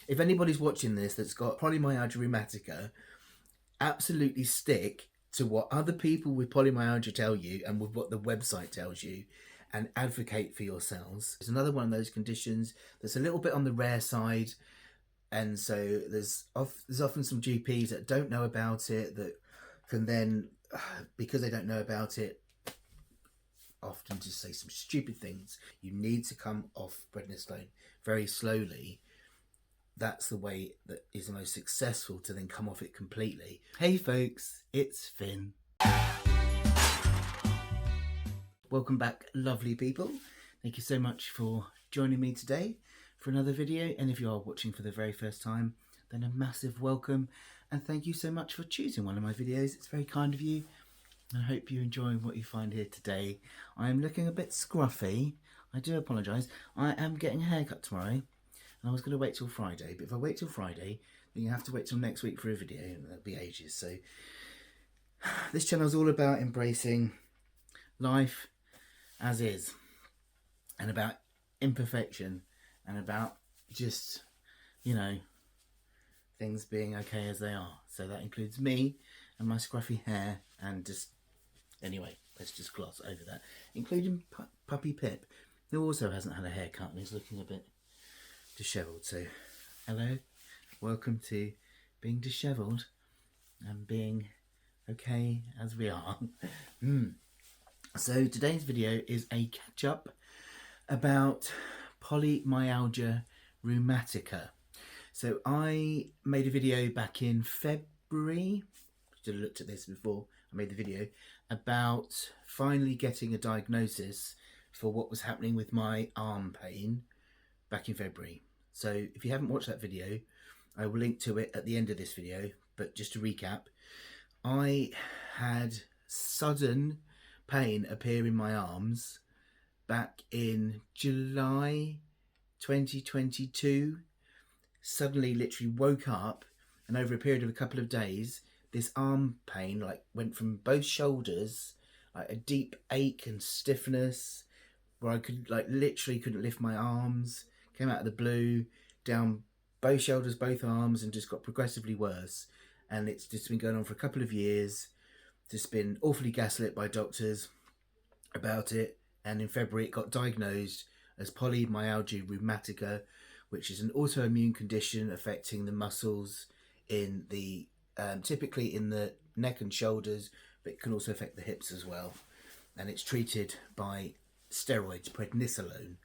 if anybody's watching this that's got polymyalgia rheumatica, absolutely stick to what other people with polymyalgia tell you and with what the website tells you, and advocate for yourselves. It's another one of those conditions that's a little bit on the rare side, and so there's often some GPs that don't know about it, that can then, because they don't know about it, often just say some stupid things. You need to come off prednisolone very slowly. That's the way that is the most successful, to then come off it completely. Hey folks, it's Finn. Welcome back, lovely people. Thank you so much for joining me today for another video. And if you are watching for the very first time, then a massive welcome. And thank you so much for choosing one of my videos. It's very kind of you. I hope you're enjoying what you find here today. I am looking a bit scruffy. I do apologise. I am getting a haircut tomorrow. And I was going to wait till Friday. But if I wait till Friday, then you have to wait till next week for a video. And that'll be ages. So this channel is all about embracing life as is, and about imperfection, and about just, you know, things being okay as they are. So that includes me and my scruffy hair, and just, anyway, let's just gloss over that, including Puppy Pip, who also hasn't had a haircut and is looking a bit dishevelled. So hello, welcome to being dishevelled and being okay as we are. So today's video is a catch-up about Polymyalgia Rheumatica. So I made a video back in February, should have looked at this before I made the video, about finally getting a diagnosis for what was happening with my arm pain back in February. So if you haven't watched that video, I will link to it at the end of this video. But just to recap, I had sudden pain appear in my arms back in July 2022. Suddenly literally woke up, and over a period of a couple of days, this arm pain like went from both shoulders, like a deep ache and stiffness where I could literally couldn't lift my arms, came out of the blue, down both shoulders, both arms, and just got progressively worse. And it's just been going on for a couple of years. Just been awfully gaslit by doctors about it, and in February it got diagnosed as polymyalgia rheumatica, which is an autoimmune condition affecting the muscles in the typically in the neck and shoulders, but it can also affect the hips as well. And it's treated by steroids, prednisolone,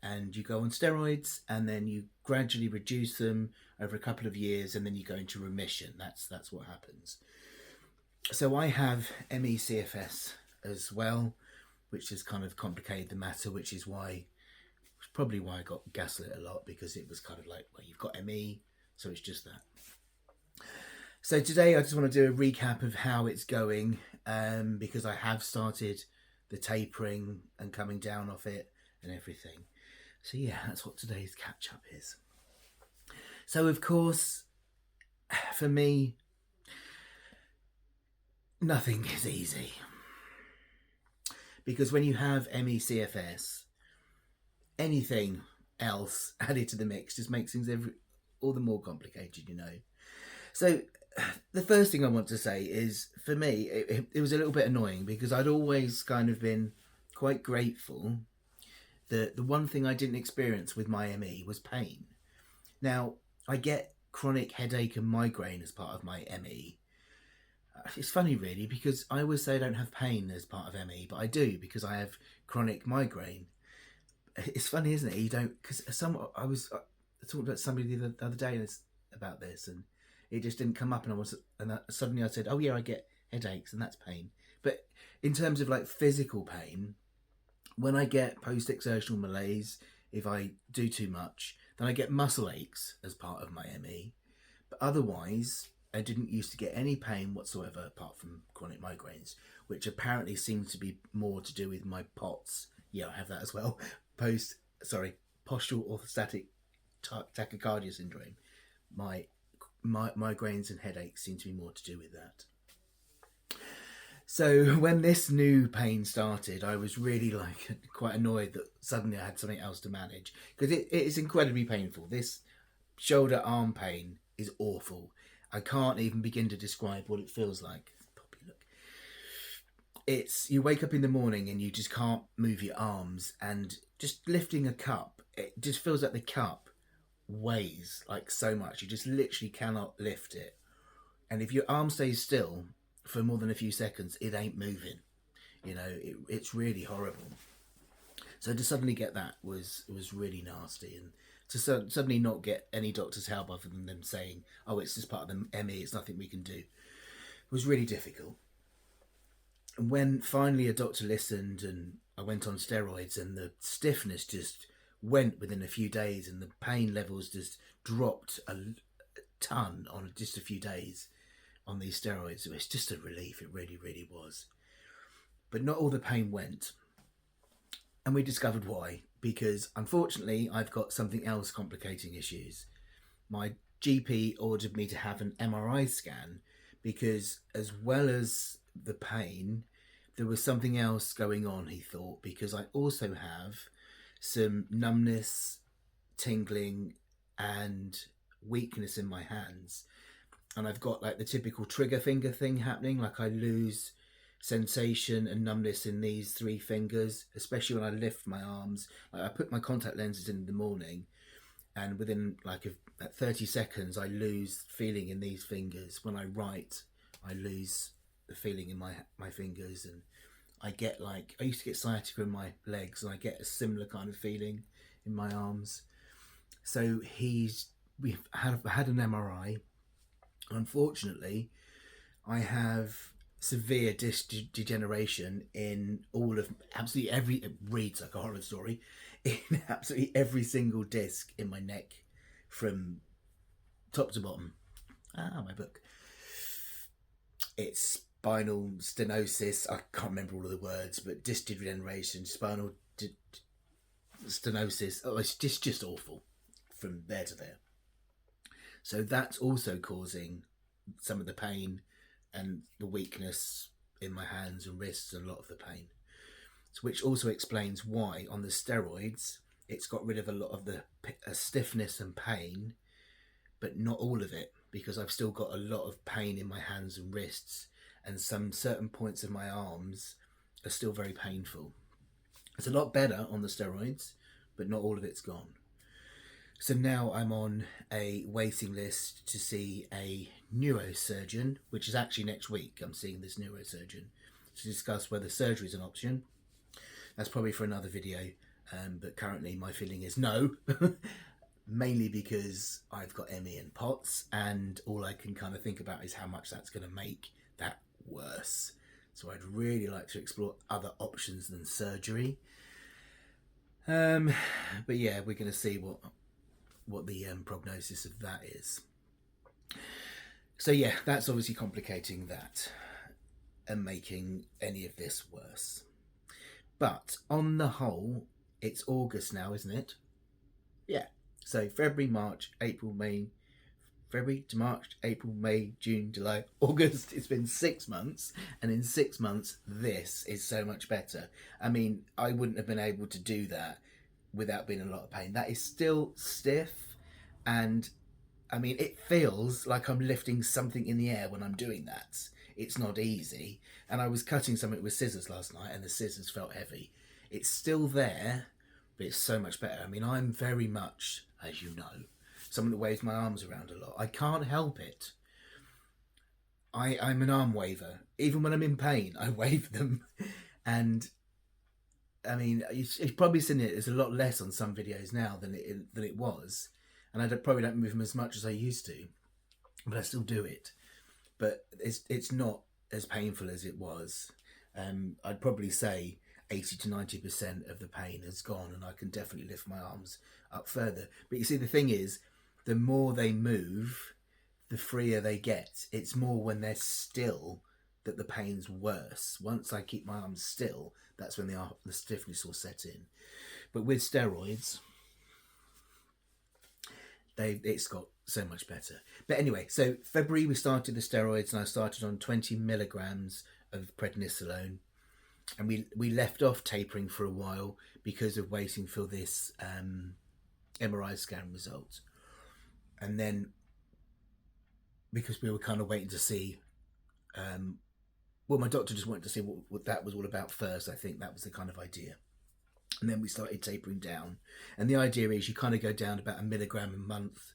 and you go on steroids and then you gradually reduce them over a couple of years, and then you go into remission. That's what happens. So I have ME/CFS as well, which has kind of complicated the matter, which is probably why I got gaslit a lot, because it was kind of like, well, you've got ME, so it's just that. So today I just want to do a recap of how it's going, because I have started the tapering and coming down off it and everything. So yeah, that's what today's catch up is. So of course, for me, nothing is easy, because when you have ME/CFS, anything else added to the mix just makes things all the more complicated, you know. So the first thing I want to say is, for me, it was a little bit annoying, because I'd always kind of been quite grateful that the one thing I didn't experience with my ME was pain. Now, I get chronic headache and migraine as part of my ME. It's funny, really, because I always say I don't have pain as part of ME, but I do, because I have chronic migraine. It's funny, isn't it? You don't, because I was talking about somebody the other day about this, and it just didn't come up, and suddenly I said, oh yeah, I get headaches, and that's pain. But in terms of like physical pain, when I get post-exertional malaise, if I do too much, then I get muscle aches as part of my ME. But otherwise, I didn't used to get any pain whatsoever apart from chronic migraines, which apparently seems to be more to do with my POTS. Yeah, I have that as well. Postural orthostatic tachycardia syndrome. My migraines and headaches seem to be more to do with that. So when this new pain started, I was really quite annoyed that suddenly I had something else to manage, because it is incredibly painful. This shoulder arm pain is awful. I can't even begin to describe what it feels like. Poppy, look. It's you wake up in the morning and you just can't move your arms, and just lifting a cup, it just feels like the cup weighs like so much. You just literally cannot lift it. And if your arm stays still for more than a few seconds, it ain't moving. It's really horrible. So to suddenly get that was really nasty, and to suddenly not get any doctor's help other than them saying, "Oh, it's just part of the ME. It's nothing we can do," was really difficult. And when finally a doctor listened, and I went on steroids, and the stiffness just went within a few days, and the pain levels just dropped a ton on just a few days on these steroids. It was just a relief. It really, really was. But not all the pain went. And we discovered why. Because unfortunately, I've got something else complicating issues. My GP ordered me to have an MRI scan because, as well as the pain, there was something else going on, he thought, because I also have some numbness, tingling, and weakness in my hands. And I've got like the typical trigger finger thing happening, like I lose sensation and numbness in these three fingers, especially when I lift my arms. Like I put my contact lenses in the morning, and within like 30 seconds I lose feeling in these fingers. When I write, I lose the feeling in my fingers, and I get like, I used to get sciatica in my legs, and I get a similar kind of feeling in my arms. So we've had an MRI. Unfortunately, I have severe disc degeneration in all of absolutely every, it reads like a horror story, in absolutely every single disc in my neck from top to bottom. My book. It's spinal stenosis. I can't remember all of the words, but disc degeneration, spinal stenosis. Oh, it's just awful from there to there. So that's also causing some of the pain and the weakness in my hands and wrists, and a lot of the pain. So, which also explains why on the steroids it's got rid of a lot of the stiffness and pain, but not all of it, because I've still got a lot of pain in my hands and wrists, and some certain points of my arms are still very painful. It's a lot better on the steroids, but not all of it's gone. So now I'm on a waiting list to see a neurosurgeon, which is actually next week. I'm seeing this neurosurgeon to discuss whether surgery is an option. That's probably for another video, but currently my feeling is no, mainly because I've got ME and POTS, and all I can kind of think about is how much that's going to make that worse. So I'd really like to explore other options than surgery. But yeah, we're going to see what the prognosis of that is. So yeah, that's obviously complicating that and making any of this worse. But on the whole, it's August now, isn't it? Yeah. So February to March, April, May, June, July, August. It's been 6 months, and in 6 months, this is so much better. I mean, I wouldn't have been able to do that without being in a lot of pain. That is still stiff, and I mean, it feels like I'm lifting something in the air when I'm doing that. It's not easy. And I was cutting something with scissors last night, and the scissors felt heavy. It's still there, but it's so much better. I mean, I'm very much, as you know, someone that waves my arms around a lot. I can't help it. I'm an arm waver. Even when I'm in pain, I wave them. And I mean, you've probably seen it. There's a lot less on some videos now than it was, and I probably don't move them as much as I used to, but I still do it. But it's not as painful as it was. I'd probably say 80 to 90% of the pain has gone, and I can definitely lift my arms up further. But you see, the thing is, the more they move, the freer they get. It's more when they're still that the pain's worse. Once I keep my arms still, that's when the stiffness will set in. But with steroids, it's got so much better. But anyway, so February we started the steroids, and I started on 20 milligrams of Prednisolone, and we left off tapering for a while because of waiting for this MRI scan result. And then, because we were kind of waiting to see, well, my doctor just wanted to see what that was all about first. I think that was the kind of idea. And then we started tapering down. And the idea is you kind of go down about 1 milligram a month.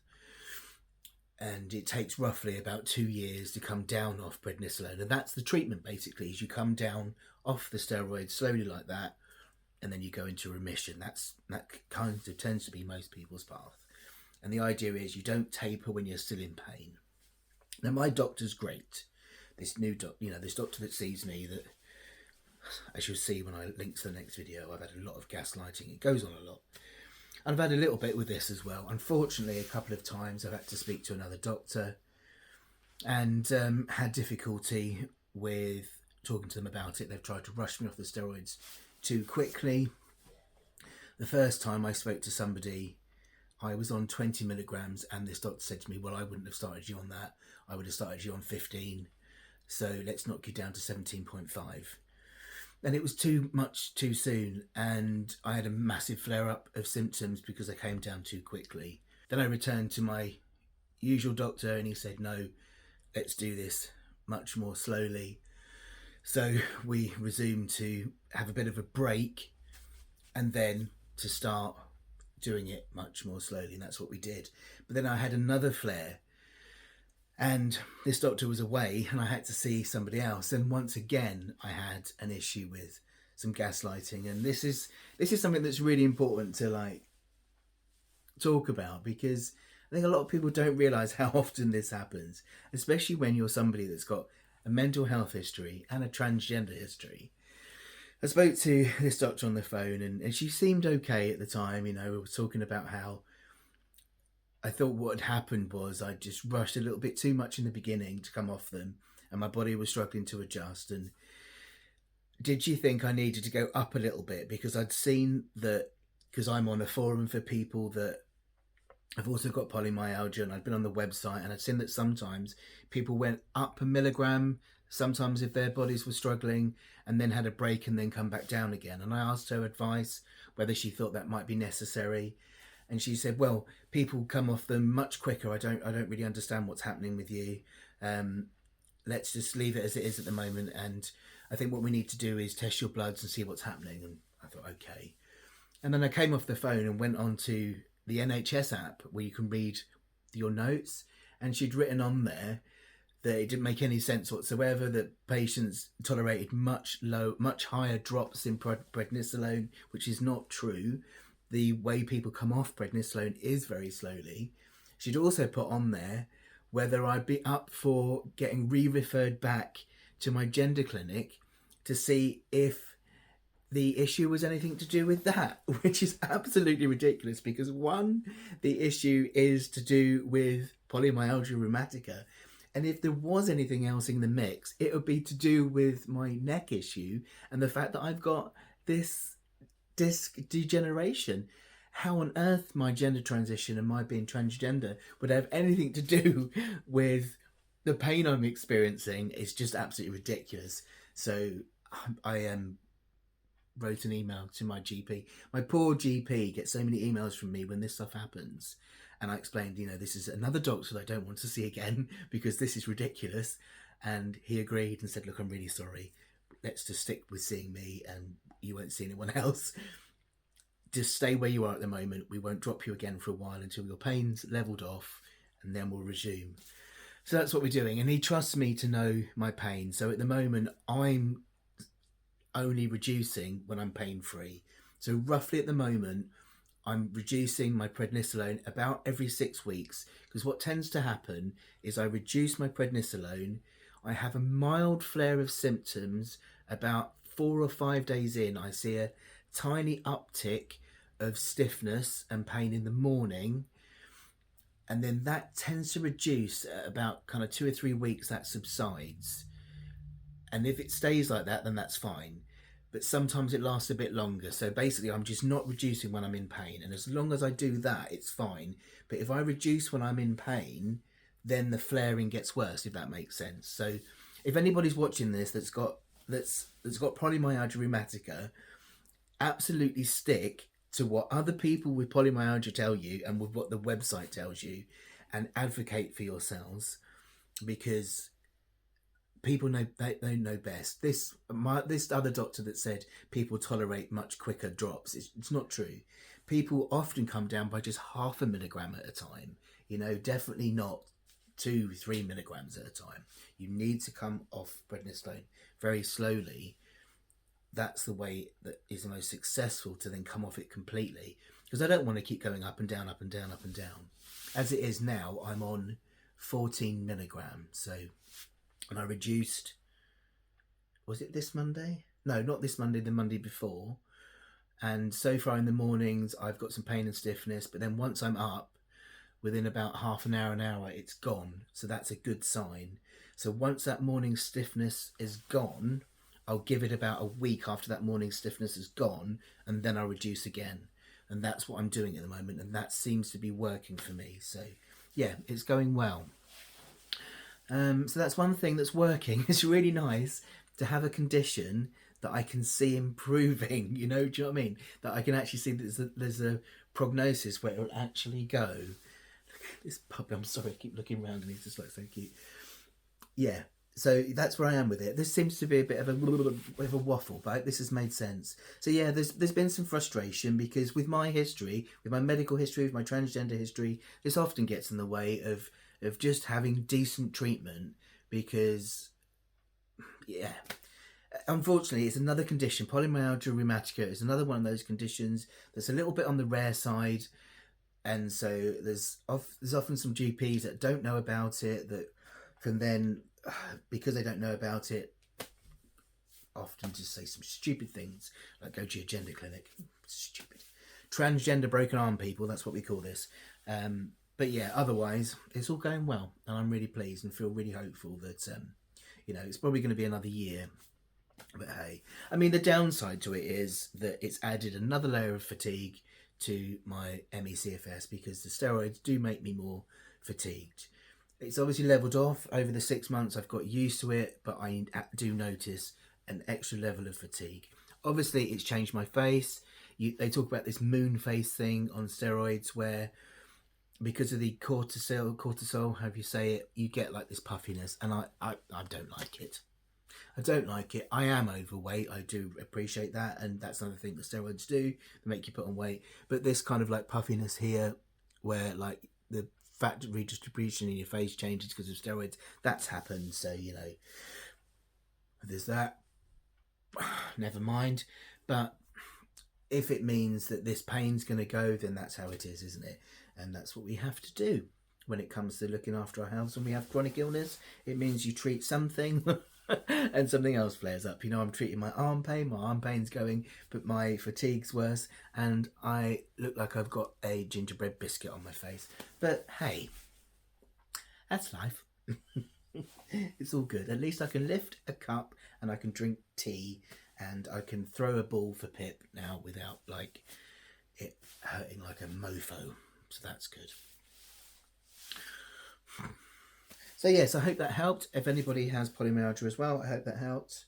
And it takes roughly about 2 years to come down off prednisolone. And that's the treatment, basically, is you come down off the steroids slowly like that, and then you go into remission. That kind of tends to be most people's path. And the idea is you don't taper when you're still in pain. Now, my doctor's great. This new doctor, this doctor that sees me, that, as you'll see when I link to the next video, I've had a lot of gaslighting. It goes on a lot. And I've had a little bit with this as well. Unfortunately, a couple of times I've had to speak to another doctor and had difficulty with talking to them about it. They've tried to rush me off the steroids too quickly. The first time I spoke to somebody, I was on 20 milligrams, and this doctor said to me, well, I wouldn't have started you on that. I would have started you on 15. So let's knock you down to 17.5. And it was too much too soon, and I had a massive flare-up of symptoms because I came down too quickly. Then I returned to my usual doctor, and he said, no, let's do this much more slowly. So we resumed to have a bit of a break, and then to start doing it much more slowly, and that's what we did. But then I had another flare, and this doctor was away, and I had to see somebody else. And once again, I had an issue with some gaslighting. And this is something that's really important to talk about, because I think a lot of people don't realise how often this happens, especially when you're somebody that's got a mental health history and a transgender history. I spoke to this doctor on the phone, and she seemed okay at the time. We were talking about how I thought what had happened was I just rushed a little bit too much in the beginning to come off them, and my body was struggling to adjust. And did she think I needed to go up a little bit? Because I'd seen that, because I'm on a forum for people that have also got polymyalgia, and I'd been on the website, and I'd seen that sometimes people went up a milligram, sometimes if their bodies were struggling, and then had a break and then come back down again. And I asked her advice whether she thought that might be necessary. And she said, well, people come off them much quicker. I don't really understand what's happening with you. Let's just leave it as it is at the moment. And I think what we need to do is test your bloods and see what's happening. And I thought, okay. And then I came off the phone and went on to the NHS app where you can read your notes. And she'd written on there that it didn't make any sense whatsoever, that patients tolerated much higher drops in prednisolone, which is not true. The way people come off prednisolone is very slowly. She'd also put on there whether I'd be up for getting re-referred back to my gender clinic to see if the issue was anything to do with that, which is absolutely ridiculous, because one, the issue is to do with polymyalgia rheumatica, and if there was anything else in the mix, it would be to do with my neck issue and the fact that I've got this disc degeneration. How on earth my gender transition and my being transgender would have anything to do with the pain I'm experiencing is just absolutely ridiculous. So I wrote an email to my GP. My poor GP gets so many emails from me when this stuff happens, and I explained, this is another doctor that I don't want to see again because this is ridiculous. And he agreed and said, look, I'm really sorry. Let's just stick with seeing me, and you won't see anyone else. Just stay where you are at the moment. We won't drop you again for a while until your pain's leveled off, and then we'll resume. So that's what we're doing. And he trusts me to know my pain. So at the moment, I'm only reducing when I'm pain-free. So roughly at the moment, I'm reducing my prednisolone about every 6 weeks, because what tends to happen is I reduce my prednisolone, I have a mild flare of symptoms. About 4 or 5 days in, I see a tiny uptick of stiffness and pain in the morning, and then that tends to reduce at about kind of 2 or 3 weeks. That subsides, and if it stays like that, then that's fine. But sometimes it lasts a bit longer. So basically, I'm just not reducing when I'm in pain, and as long as I do that, it's fine. But if I reduce when I'm in pain, then the flaring gets worse, if that makes sense. So if anybody's watching this that's got polymyalgia rheumatica, absolutely stick to what other people with polymyalgia tell you and with what the website tells you, and advocate for yourselves, because people know, they know best. This other doctor that said people tolerate much quicker drops, it's not true. People often come down by just 0.5 mg at a time. Definitely not 2-3 milligrams at a time. You need to come off prednisolone very slowly. That's the way that is the most successful, to then come off it completely, because I don't want to keep going up and down, up and down, up and down. As it is now, I'm on 14 milligrams. So, and I reduced, was it this Monday? No, not this Monday, the Monday before. And so far in the mornings, I've got some pain and stiffness, but then once I'm up, within about half an hour, it's gone. So that's a good sign. So once that morning stiffness is gone, I'll give it about a week after that morning stiffness is gone, and then I'll reduce again. And that's what I'm doing at the moment, and that seems to be working for me. So yeah, it's going well. So that's one thing that's working. It's really nice to have a condition that I can see improving, do you know what I mean? That I can actually see that there's a prognosis where it will actually go. Look at this puppy, I'm sorry, I keep looking around and he's just like so cute. Yeah, so that's where I am with it. This seems to be a bit of a waffle, but this has made sense. So yeah, there's been some frustration, because with my history, with my medical history, with my transgender history, this often gets in the way of just having decent treatment, because yeah, unfortunately, it's another condition. Polymyalgia rheumatica is another one of those conditions that's a little bit on the rare side, and so there's often some GPs that don't know about it, that can then, because they don't know about it, often just say some stupid things, like go to your gender clinic. Stupid. Transgender broken arm people, that's what we call this. But yeah, otherwise, it's all going well, and I'm really pleased and feel really hopeful that, it's probably going to be another year. But hey, I mean, the downside to it is that it's added another layer of fatigue to my ME/CFS, because the steroids do make me more fatigued. It's obviously leveled off over the 6 months. I've got used to it, but I do notice an extra level of fatigue. Obviously, it's changed my face. They talk about this moon face thing on steroids, where because of the cortisol, however you say it, you get like this puffiness, and I don't like it. I don't like it. I am overweight. I do appreciate that, and that's another thing that steroids do. They make you put on weight. But this kind of like puffiness here, where like the fat redistribution in your face changes because of steroids, that's happened. So, there's that. Never mind. But if it means that this pain's going to go, then that's how it is, isn't it? And that's what we have to do when it comes to looking after our health. When we have chronic illness, it means you treat something and something else flares up. I'm treating my arm pain's going, but my fatigue's worse, and I look like I've got a gingerbread biscuit on my face. But hey, that's life. It's all good. At least I can lift a cup and I can drink tea, and I can throw a ball for Pip now without like it hurting like a mofo. So that's good. So yes, I hope that helped. If anybody has polymyalgia as well, I hope that helped.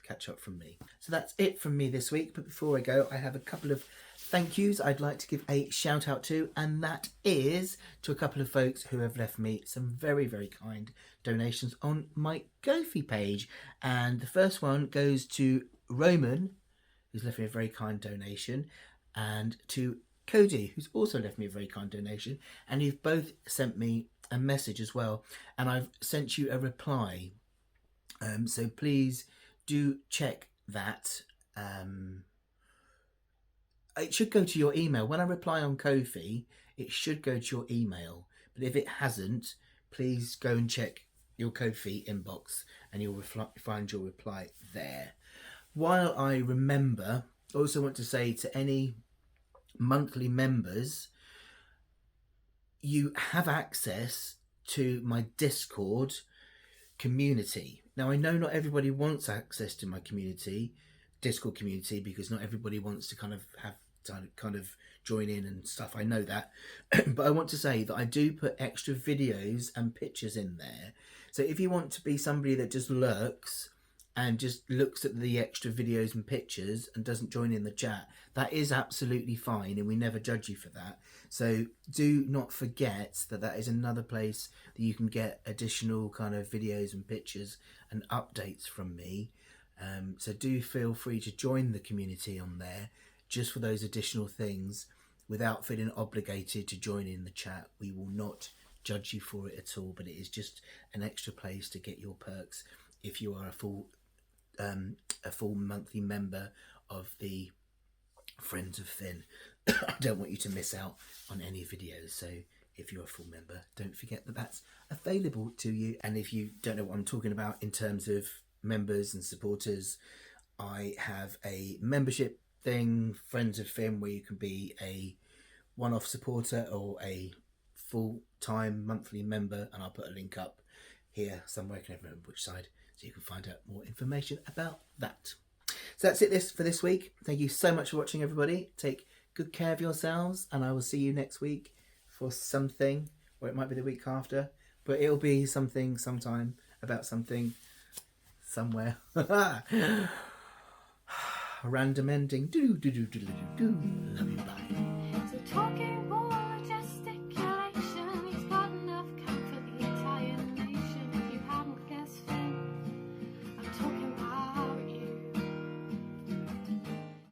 Catch up from me. So that's it from me this week. But before I go, I have a couple of thank yous I'd like to give a shout out to, and that is to a couple of folks who have left me some very, very kind donations on my Ko-fi page. And the first one goes to Roman, who's left me a very kind donation, and to Cody, who's also left me a very kind donation, and you've both sent me a message as well, and I've sent you a reply, so please do check that. It should go to your email. When I reply on Ko-fi, it should go to your email, but if it hasn't, please go and check your Ko-fi inbox and you'll find your reply there. While I remember, I also want to say to any monthly members, you have access to my Discord community. Now, I know not everybody wants access to my Discord community, because not everybody wants to kind of join in and stuff. I know that. But I want to say that I do put extra videos and pictures in there. So if you want to be somebody that just lurks and just looks at the extra videos and pictures and doesn't join in the chat, that is absolutely fine, and we never judge you for that. So do not forget that that is another place that you can get additional kind of videos and pictures and updates from me. So do feel free to join the community on there just for those additional things without feeling obligated to join in the chat. We will not judge you for it at all, but it is just an extra place to get your perks if you are a full monthly member of the Friends of Finn. I don't want you to miss out on any videos, so if you're a full member, don't forget that that's available to you. And if you don't know what I'm talking about in terms of members and supporters, I have a membership thing, Friends of Finn, where you can be a one-off supporter or a full-time monthly member, and I'll put a link up here somewhere. I can never remember which side, so you can find out more information about that. So that's it for this week. Thank you so much for watching, everybody. Take good care of yourselves, and I will see you next week for something, or it might be the week after, but it'll be something sometime about something somewhere. Random ending. Love you.